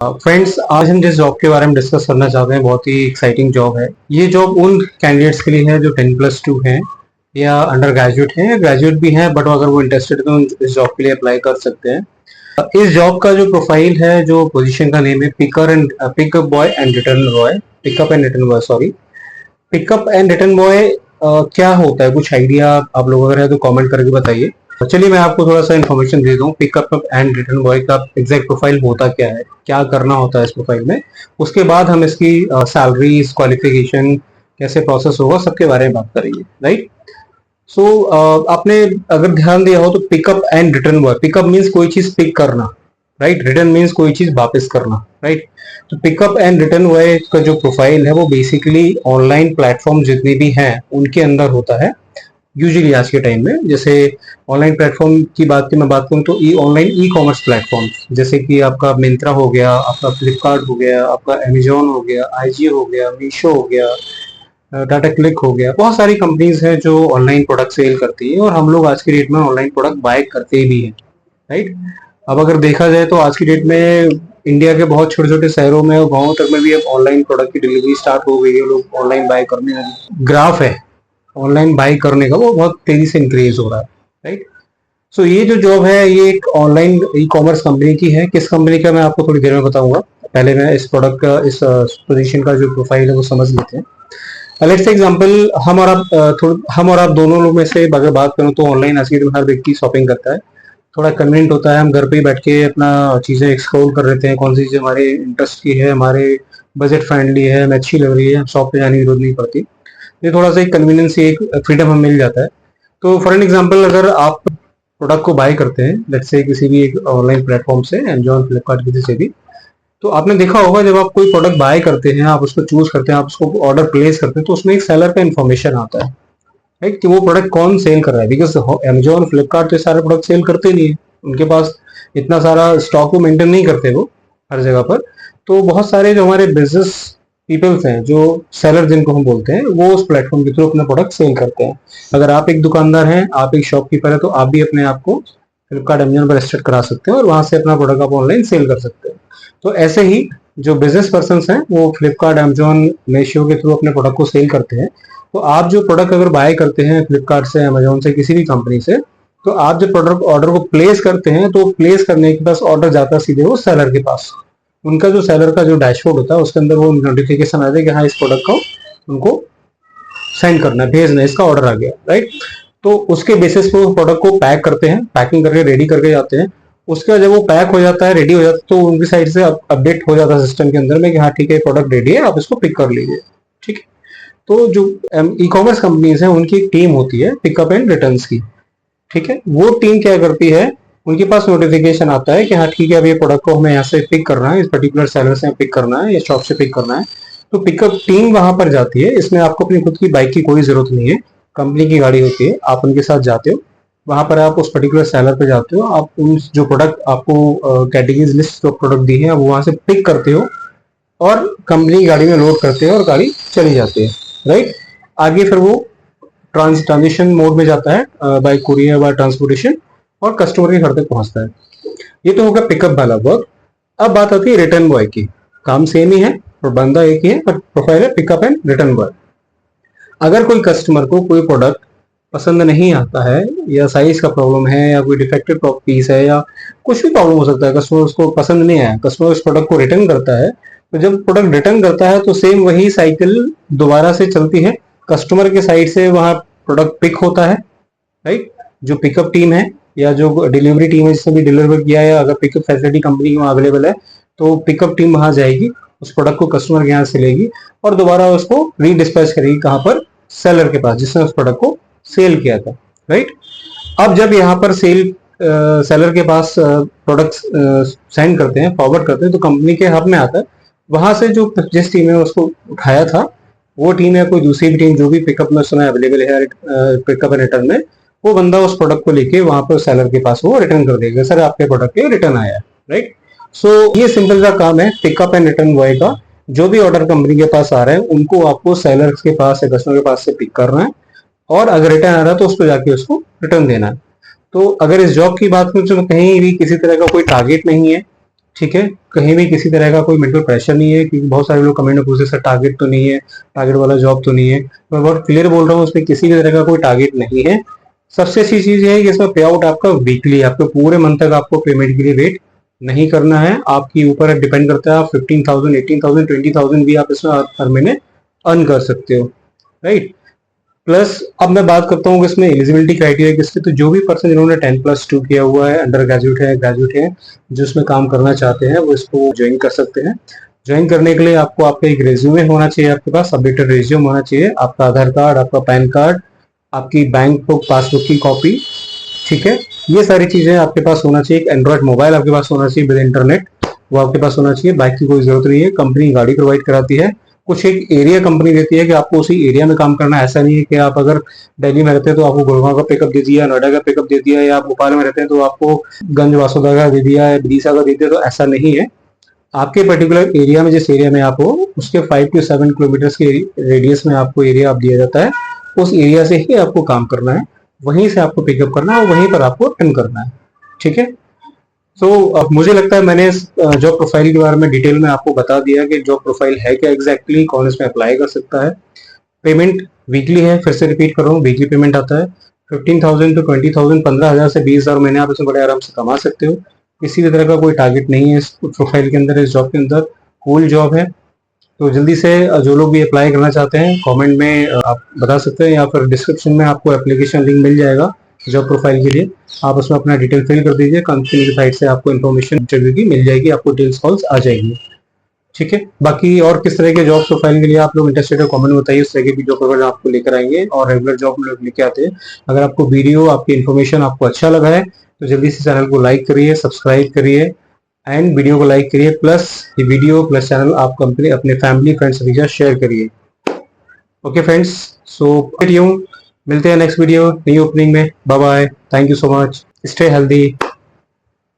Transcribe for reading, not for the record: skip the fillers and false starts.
Friends, आज हम जिस जॉब के बारे में डिस्कस करना चाहते हैं बहुत ही एक्साइटिंग जॉब है। ये जॉब उन कैंडिडेट्स के लिए है जो 10+2 हैं या अंडर ग्रेजुएट हैं या ग्रेजुएट भी हैं, बट अगर वो इंटरेस्टेड तो इस जॉब के लिए अप्लाई कर सकते हैं। इस जॉब का जो प्रोफाइल है, जो पोजीशन का नेम है, pickup boy and return boy. Pickup and return boy, sorry, pickup and return boy क्या होता है? कुछ आइडिया आप लोग अगर है तो कमेंट करके बताइए। चलिए मैं आपको थोड़ा सा इन्फॉर्मेशन दे दूं। पिकअप एंड रिटर्न बॉय का एग्जैक्ट प्रोफाइल होता क्या है, क्या करना होता है इस प्रोफाइल में। उसके बाद हम इसकी सैलरी, क्वालिफिकेशन, कैसे प्रोसेस होगा, सबके बारे में बात करेंगे, राइट। सो आपने अगर ध्यान दिया हो तो pickup and return boy, pickup means कोई चीज पिक करना, राइट। रिटर्न मीन्स कोई चीज वापस करना, राइट। तो पिकअप एंड रिटर्न बॉय का जो प्रोफाइल है वो बेसिकली ऑनलाइन प्लेटफॉर्म जितने भी हैं उनके अंदर होता है यूजुअली आज के टाइम में। जैसे ऑनलाइन प्लेटफॉर्म की मैं बात करूं तो ऑनलाइन ई कॉमर्स प्लेटफॉर्म, जैसे कि आपका मिंत्रा हो गया, आपका फ्लिपकार्ट हो गया, आपका अमेजोन हो गया, आईजीओ हो गया, मीशो हो गया, डाटा क्लिक हो गया। बहुत सारी कंपनीज हैं जो ऑनलाइन प्रोडक्ट सेल करती है और हम लोग आज की डेट में ऑनलाइन प्रोडक्ट बाय करते भी हैं, राइट। अब अगर देखा जाए तो आज की डेट में इंडिया के बहुत छोटे छोटे शहरों में और गाँव तक में भी अब ऑनलाइन प्रोडक्ट की डिलीवरी स्टार्ट हो गई है। लोग ऑनलाइन बाय करने लगे। ग्राफ है ऑनलाइन बाय करने का, वो बहुत तेजी से इंक्रीज हो रहा है, राइट। सो ये जो जॉब है ये एक ऑनलाइन ई कॉमर्स कंपनी की है। किस कंपनी का मैं आपको थोड़ी देर में बताऊंगा। पहले मैं इस प्रोडक्ट का, इस पोजीशन का जो प्रोफाइल है वो समझ लेते हैं। लेट्स से एग्जांपल, हम और आप दोनों लोग में से अगर बात करूं तो ऑनलाइन आज के दिन हर व्यक्ति शॉपिंग करता है। थोड़ा कन्वीनियंट होता है, हम घर पे ही बैठ के अपना चीजें एक्सप्लोर कर लेते हैं, कौन सी चीजें हमारे इंटरेस्ट की है, हमारे बजट फ्रेंडली है, हमें अच्छी लग रही है, शॉप पे जाने की जरूरत नहीं पड़ती। ये थोड़ा सा एक कन्वीनियंस, एक फ्रीडम हमें मिल जाता है। तो फॉर एन एग्जांपल, अगर आप प्रोडक्ट को बाय करते हैं लेट्स से किसी भी एक ऑनलाइन प्लेटफॉर्म से, अमेजोन, फ्लिपकार्ट, किसी से भी, तो आपने देखा होगा जब आप कोई प्रोडक्ट बाय करते हैं, आप उसको चूज करते हैं, आप उसको ऑर्डर प्लेस करते हैं, तो उसमें एक सेलर का इन्फॉर्मेशन आता है, राइट, कि वो प्रोडक्ट कौन सेल कर रहा है। बिकॉज अमेजोन, फ्लिपकार्ट तो सारे प्रोडक्ट सेल करते नहीं है, उनके पास इतना सारा स्टॉक को मेंटेन नहीं करते वो हर जगह पर। तो बहुत सारे जो हमारे बिजनेस पीपल्स हैं, जो सेलर जिनको हम बोलते हैं, वो उस प्लेटफॉर्म के थ्रू अपना प्रोडक्ट सेल करते हैं। अगर आप एक दुकानदार हैं, आप एक शॉपकीपर है, तो आप भी अपने आप को फ्लिपकार्ट, अमेजोन पर रजिस्टर करा सकते हैं और वहां से अपना प्रोडक्ट आप ऑनलाइन सेल कर सकते हैं। तो ऐसे ही जो बिजनेस पर्सन हैं वो फ्लिपकार्ट, अमेजोन, मीशो के थ्रू अपने प्रोडक्ट को सेल करते हैं। तो आप जो प्रोडक्ट अगर बाय करते हैं फ्लिपकार्ट से, अमेजोन से, किसी भी कंपनी से, तो आप जब प्रोडक्ट ऑर्डर को प्लेस करते हैं तो प्लेस करने के बाद ऑर्डर जाता है सीधे वो सेलर के पास। उनका जो सेलर का जो डैशबोर्ड होता है उसके अंदर वो नोटिफिकेशन आता है कि हाँ, इस प्रोडक्ट को उनको सेंड करना है, भेजना है, इसका ऑर्डर आ गया, राइट। तो उसके बेसिस पे वो प्रोडक्ट को पैक करते हैं, पैकिंग करके रेडी करके जाते हैं। उसके बाद जब वो पैक हो जाता है, रेडी हो जाता है, तो उनकी साइड से अपडेट हो जाता है सिस्टम के अंदर में कि हाँ ठीक है, प्रोडक्ट रेडी है, आप इसको पिक कर लीजिए, ठीक है। तो जो ई कॉमर्स कंपनीज हैं उनकी एक टीम होती है पिकअप एंड रिटर्न्स की, ठीक है। वो टीम क्या करती है, उनके पास नोटिफिकेशन आता है कि हाँ ठीक है, अब ये प्रोडक्ट को हमें यहाँ से पिक करना है, इस पर्टिकुलर सेलर से पिक करना है या शॉप से पिक करना है। तो पिकअप टीम वहां पर जाती है। इसमें आपको अपनी खुद की बाइक की कोई जरूरत नहीं है, कंपनी की गाड़ी होती है, आप उनके साथ जाते हो। वहां पर आप उस पर्टिकुलर सेलर पे जाते हो, आप उन जो प्रोडक्ट आपको कैटेगरीज लिस्ट जो प्रोडक्ट दी है, आप वहां से पिक करते हो और कंपनी की गाड़ी में लोड करते हैं और गाड़ी चली जाती है, राइट। आगे फिर वो ट्रांजिशन मोड में जाता है बाय कुरियर, बाय ट्रांसपोर्टेशन, और कस्टमर के घर तक पहुंचता है। ये तो होगा पिकअप वाला वर्क। अब बात आती है रिटर्न बॉय की। काम सेम ही है और बंदा एक ही है, पर प्रोफाइल है पिकअप एंड रिटर्न बॉय। अगर कोई कस्टमर को कोई प्रोडक्ट पसंद नहीं आता है, या साइज का प्रॉब्लम है, या कोई डिफेक्टेड पीस है, या कुछ भी प्रॉब्लम हो सकता है, कस्टमर उसको पसंद नहीं आया, कस्टमर उस प्रोडक्ट को रिटर्न करता है। तो जब प्रोडक्ट रिटर्न करता है तो सेम वही साइकिल दोबारा से चलती है। कस्टमर के साइड से वहां प्रोडक्ट पिक होता है, राइट। जो पिकअप टीम है या जो डिलीवरी टीम है जिसने भी डिलीवर किया है, अगर पिकअप फैसिलिटी कंपनी में अवेलेबल है तो पिकअप टीम वहां जाएगी, उस प्रोडक्ट को कस्टमर के यहाँ से लेगी और दोबारा उसको रीडिस्पैच करेगी कहाँ पर, सेलर के पास, जिसने उस प्रोडक्ट को सेल किया था, राइट। अब जब यहाँ पर सेलर के पास प्रोडक्ट सेंड करते हैं, फॉरवर्ड करते हैं, तो कंपनी के हब में आता है। वहां से जो जिस टीम ने उसको उठाया था, वो टीम या कोई दूसरी भी टीम जो भी पिकअप में सुना अवेलेबल है पिकअप एंड रिटर्न में, वो बंदा उस प्रोडक्ट को लेके वहां पर सेलर के पास वो रिटर्न कर देगा, सर आपके प्रोडक्ट के रिटर्न आया, राइट। सो ये सिंपल सा काम है पिकअप एंड रिटर्न बॉय का। जो भी ऑर्डर कंपनी के पास आ रहा है उनको आपको सेलर के पास या कस्टमर के पास से पिक करना है, और अगर रिटर्न आ रहा है तो उसको जाके उसको रिटर्न देना है। तो अगर इस जॉब की बात करें तो कहीं भी किसी तरह का कोई टारगेट नहीं है, ठीक है, कहीं भी किसी तरह का कोई मेंटल प्रेशर नहीं है, क्योंकि बहुत सारे लोग कमेंट में पूछते सर टारगेट तो नहीं है, टारगेट वाला जॉब तो नहीं है। मैं बहुत क्लियर बोल रहा हूँ, उसमें किसी भी तरह का कोई टारगेट नहीं है। सबसे अच्छी चीज ये है कि इसमें पे आउट आपका वीकली, आपके पूरे मंथ तक आपको पेमेंट के लिए वेट नहीं करना है। आपके ऊपर डिपेंड करता है, आप 15,000, 18,000, 20,000 भी आप इसमें हर महीने अर्न कर सकते हो, राइट। प्लस अब मैं बात करता हूँ कि इसमें एलिजिबिलिटी क्राइटेरिया किसके, तो जो भी पर्सन जिन्होंने 10+2 किया हुआ है, अंडर ग्रेजुएट है, ग्रेजुएट है, जो इसमें काम करना चाहते हैं वो इसको ज्वाइन कर सकते हैं। ज्वाइन करने के लिए आपको आपका एक रेज्यूमे होना चाहिए, आपके पास अपडेटेड रेज्यूम होना चाहिए, आपका आधार कार्ड, आपका पैन कार्ड, आपकी बैंक बुक, पासबुक की कॉपी, ठीक है। ये सारी चीजें आपके पास होना चाहिए। एक एंड्रॉइड मोबाइल आपके पास होना चाहिए विद इंटरनेट, वो आपके पास होना चाहिए। बाइक की कोई जरूरत नहीं है, कंपनी गाड़ी प्रोवाइड कराती है। कुछ एक एरिया कंपनी देती है कि आपको उसी एरिया में काम करना है। ऐसा नहीं है कि आप अगर दिल्ली में रहते हैं तो आपको गुड़गांव का पिकअप दे दिया, नोएडा का पिकअप दे दिया, या आप भोपाल में रहते हैं तो आपको गंज वासुदा का दे दिया या विदिशा का दे दिया, तो ऐसा नहीं है। आपके पर्टिकुलर एरिया में, जिस एरिया में आप हो, उसके 5 to 7 किलोमीटर के रेडियस में आपको एरिया आप दिया जाता है। उस एरिया से ही आपको काम करना है, वहीं से आपको पिकअप करना है और वहीं पर आपको अर्न करना है, ठीक है। मुझे लगता है मैंने इस जॉब प्रोफाइल के बारे में डिटेल में आपको बता दिया कि जॉब प्रोफाइल है क्या एग्जैक्टली, कौन इसमें अप्लाई कर सकता है। पेमेंट वीकली है, फिर से रिपीट कर रहा हूँ, वीकली पेमेंट आता है 15,000 to 20,000, 15,000 से 20,000 महीने आप इसमें बड़े आराम से कमा सकते हो। किसी भी तरह का कोई टारगेट नहीं है इस प्रोफाइल के अंदर, इस जॉब के अंदर। कूल जॉब है। तो जल्दी से जो लोग भी अप्लाई करना चाहते हैं, कमेंट में आप बता सकते हैं, या फिर डिस्क्रिप्शन में आपको एप्लीकेशन लिंक मिल जाएगा जॉब प्रोफाइल के लिए। आप उसमें अपना डिटेल फिल कर दीजिए, कंपनी की साइट से आपको इन्फॉर्मेशन इंटरव्यू की मिल जाएगी, आपको डिटेल्स कॉल्स आ जाएगी, ठीक है। बाकी और किस तरह के जॉब प्रोफाइल के लिए आप लोग इंटरेस्टेड है, कमेंट में बताइए। उस तरह की जॉब प्रोफाइल आपको लेकर आएंगे और रेगुलर जॉब में लोग लेके आते हैं। अगर आपको वीडियो, आपकी इन्फॉर्मेशन आपको अच्छा लगा है तो जल्दी से चैनल को लाइक करिए, सब्सक्राइब करिए एंड वीडियो को लाइक करिए। प्लस ये वीडियो प्लस चैनल आप अपने फैमिली फ्रेंड्स के साथ शेयर करिए। ओके फ्रेंड्स, मिलते हैं नेक्स्ट वीडियो नई ओपनिंग में। Bye bye, thank you so much, stay healthy.